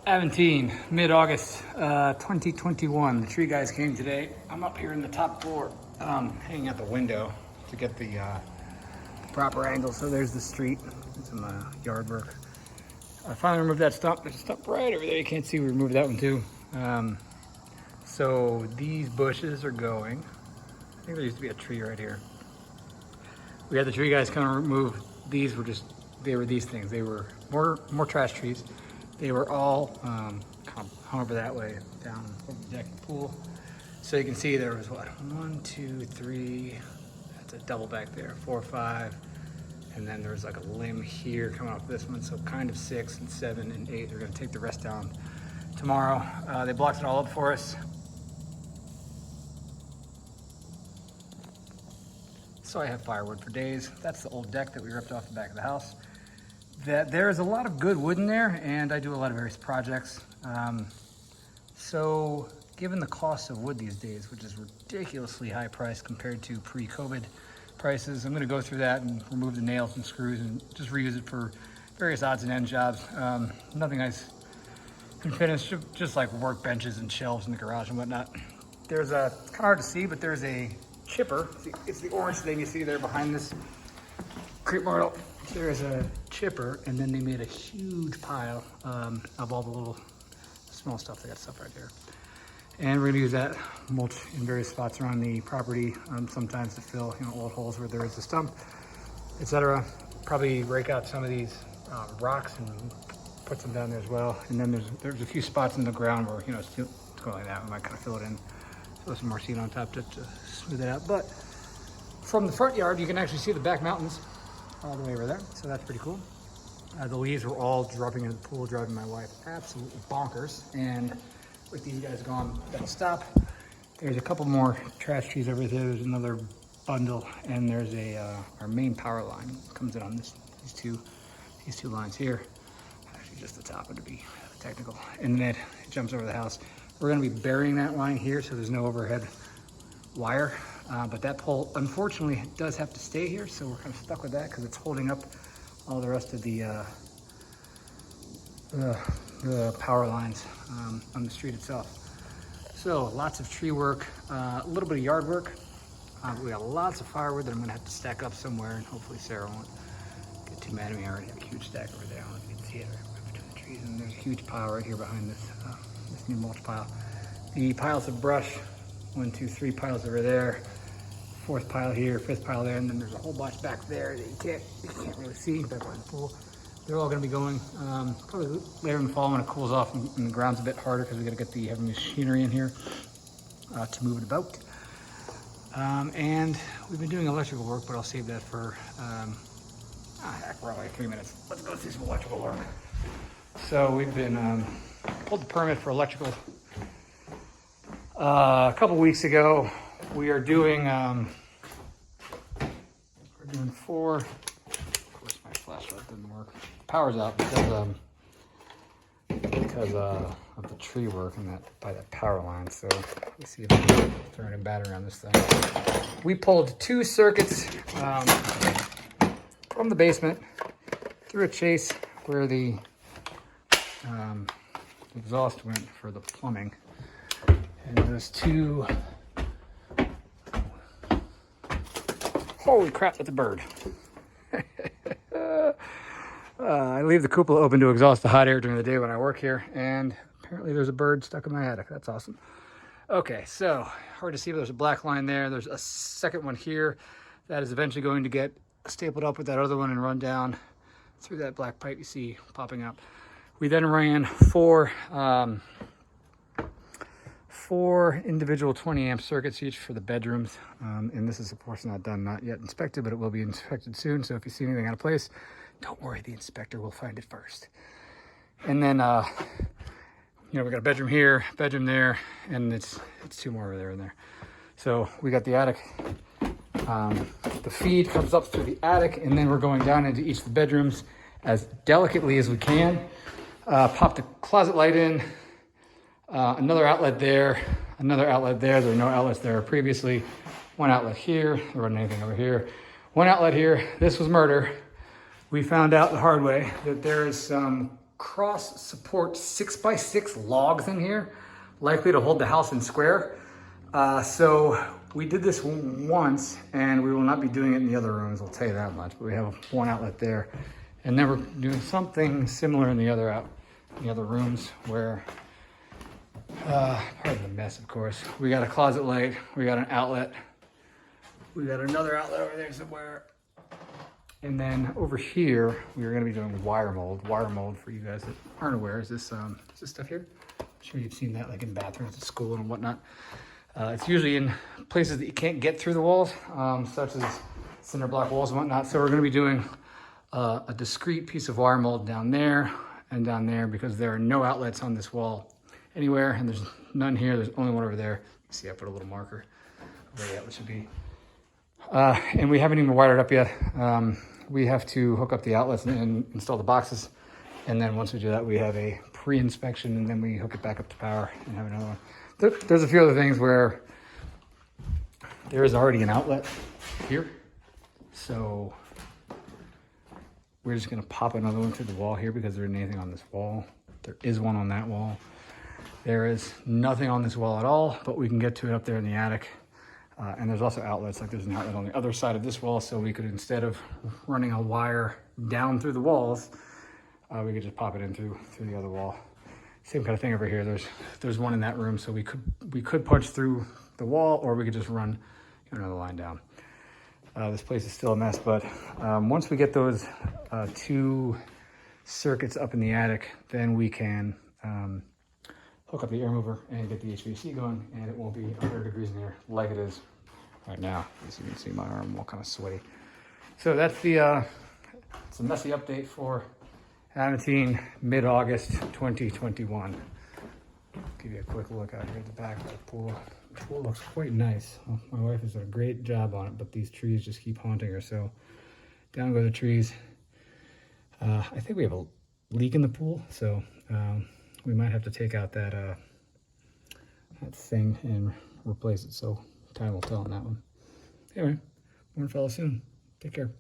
Aventine, mid-August 2021. The tree guys came today. I'm up here in the top floor, hanging out the window to get the proper angle. So there's the street, some yard work. I finally removed that stump. There's a stump right over there. You can't see, we removed that one too. So these bushes are going. I think there used to be a tree right here. We had the tree guys come and remove. These were they were these things. They were more trash trees. They were all kind of hung over that way, down over the deck of the pool. So you can see there was what, 1, 2, 3, that's a double back there, 4, 5. And then there's like a limb here coming off this one. So kind of 6 and 7 and 8. They're gonna take the rest down tomorrow. They blocked it all up for us. So I have firewood for days. That's the old deck that we ripped off the back of the house. There is a lot of good wood in there, and I do a lot of various projects. So given the cost of wood these days, which is ridiculously high price compared to pre-COVID prices, I'm gonna go through that and remove the nails and screws and just reuse it for various odds and end jobs. Nothing nice and finished, just like workbenches and shelves in the garage and whatnot. There's a, it's kind of hard to see, but there's a chipper. It's the orange thing you see there behind this crepe myrtle. There's a chipper, and then they made a huge pile of all the little small stuff. They got stuff right there. And we're gonna use that mulch in various spots around the property, sometimes to fill old holes where there is a stump, etc. Probably rake out some of these rocks and put some down there as well. And then there's a few spots in the ground where it's going like that. We might kind of fill it in, throw some more seed on top to smooth it out. But from the front yard, you can actually see the back mountains all the way over there, so that's pretty cool. The leaves were all dropping into the pool, driving my wife absolutely bonkers. And with these guys gone, that'll stop. There's a couple more trash trees over there. There's another bundle, and there's our main power line comes in on these two lines here. Actually, just the top of it to be technical, and then it jumps over the house. We're going to be burying that line here, so there's no overhead wire. But that pole, unfortunately, does have to stay here, so we're kind of stuck with that because it's holding up all the rest of the power lines on the street itself. So lots of tree work, a little bit of yard work. We got lots of firewood that I'm going to have to stack up somewhere, and hopefully Sarah won't get too mad at me. I already have a huge stack over there. I don't know if you can see it right between the trees, and there's a huge pile right here behind this new mulch pile. The piles of brush, 1, 2, 3 piles over there. 4th pile here, 5th pile there, and then there's a whole bunch back there that you can't really see back by the pool. They're all going to be going probably later in the fall when it cools off and the ground's a bit harder because we got to get the heavy machinery in here to move it about. And we've been doing electrical work, but I'll save that for heck, we're only 3 minutes. Let's go see some electrical work. So we've been pulled the permit for electrical a couple weeks ago. We are doing, we're doing 4, of course my flashlight didn't work. The power's out because of the tree work and by that power line. So let's see if I can turn a battery on this thing. We pulled 2 circuits from the basement through a chase where the exhaust went for the plumbing. And those 2, holy crap, that's a bird. I leave the cupola open to exhaust the hot air during the day when I work here, and apparently there's a bird stuck in my attic. That's awesome. Okay, so hard to see, but there's a black line there. There's a second one here that is eventually going to get stapled up with that other one and run down through that black pipe you see popping up. We then ran 4 individual 20 amp circuits each for the bedrooms. And this is of course not done, not yet inspected, but it will be inspected soon. So if you see anything out of place, don't worry, the inspector will find it first. And then, we got a bedroom here, bedroom there, and it's 2 more over there and there. So we got the attic. The feed comes up through the attic, and then we're going down into each of the bedrooms as delicately as we can. Pop the closet light in. Another outlet there, another outlet there. There were no outlets there previously. 1 outlet here. There wasn't anything over here. 1 outlet here. This was murder. We found out the hard way that there is some cross support 6x6 logs in here, likely to hold the house in square. So we did this once, and we will not be doing it in the other rooms, I'll tell you that much. But we have one outlet there, and then we're doing something similar in the other rooms where, pardon the mess, of course. We got a closet light, we got an outlet, we got another outlet over there somewhere. And then over here, we are going to be doing wire mold. Wire mold, for you guys that aren't aware, is this stuff here. I'm sure you've seen that like in bathrooms at school and whatnot. It's usually in places that you can't get through the walls, such as cinder block walls and whatnot. So we're going to be doing a discrete piece of wire mold down there and down there, because there are no outlets on this wall anywhere, and there's none here. There's only one over there. You see, I put a little marker where the outlet should be. And we haven't even wired it up yet. We have to hook up the outlets and install the boxes. And then once we do that, we have a pre-inspection, and then we hook it back up to power and have another one. There's a few other things where there is already an outlet here. So we're just gonna pop another one through the wall here because there isn't anything on this wall. There is one on that wall. There is nothing on this wall at all, but we can get to it up there in the attic. And there's also outlets, like there's an outlet on the other side of this wall, so we could, instead of running a wire down through the walls, we could just pop it in through the other wall. Same kind of thing over here. There's one in that room, so we could punch through the wall, or we could just run another line down. This place is still a mess, but once we get those 2 circuits up in the attic, then we can hook up the air mover and get the HVAC going, and it won't be 100 degrees in here like it is right now. As you can see, my arm all kind of sweaty. So that's it's a messy update for Aventine mid-August 2021. Give you a quick look out here at the back of the pool. The pool looks quite nice. Well, my wife has done a great job on it, but these trees just keep haunting her. So down go the trees. I think we have a leak in the pool, so we might have to take out that thing and replace it. So time will tell on that one. Anyway, more fellas soon. Take care.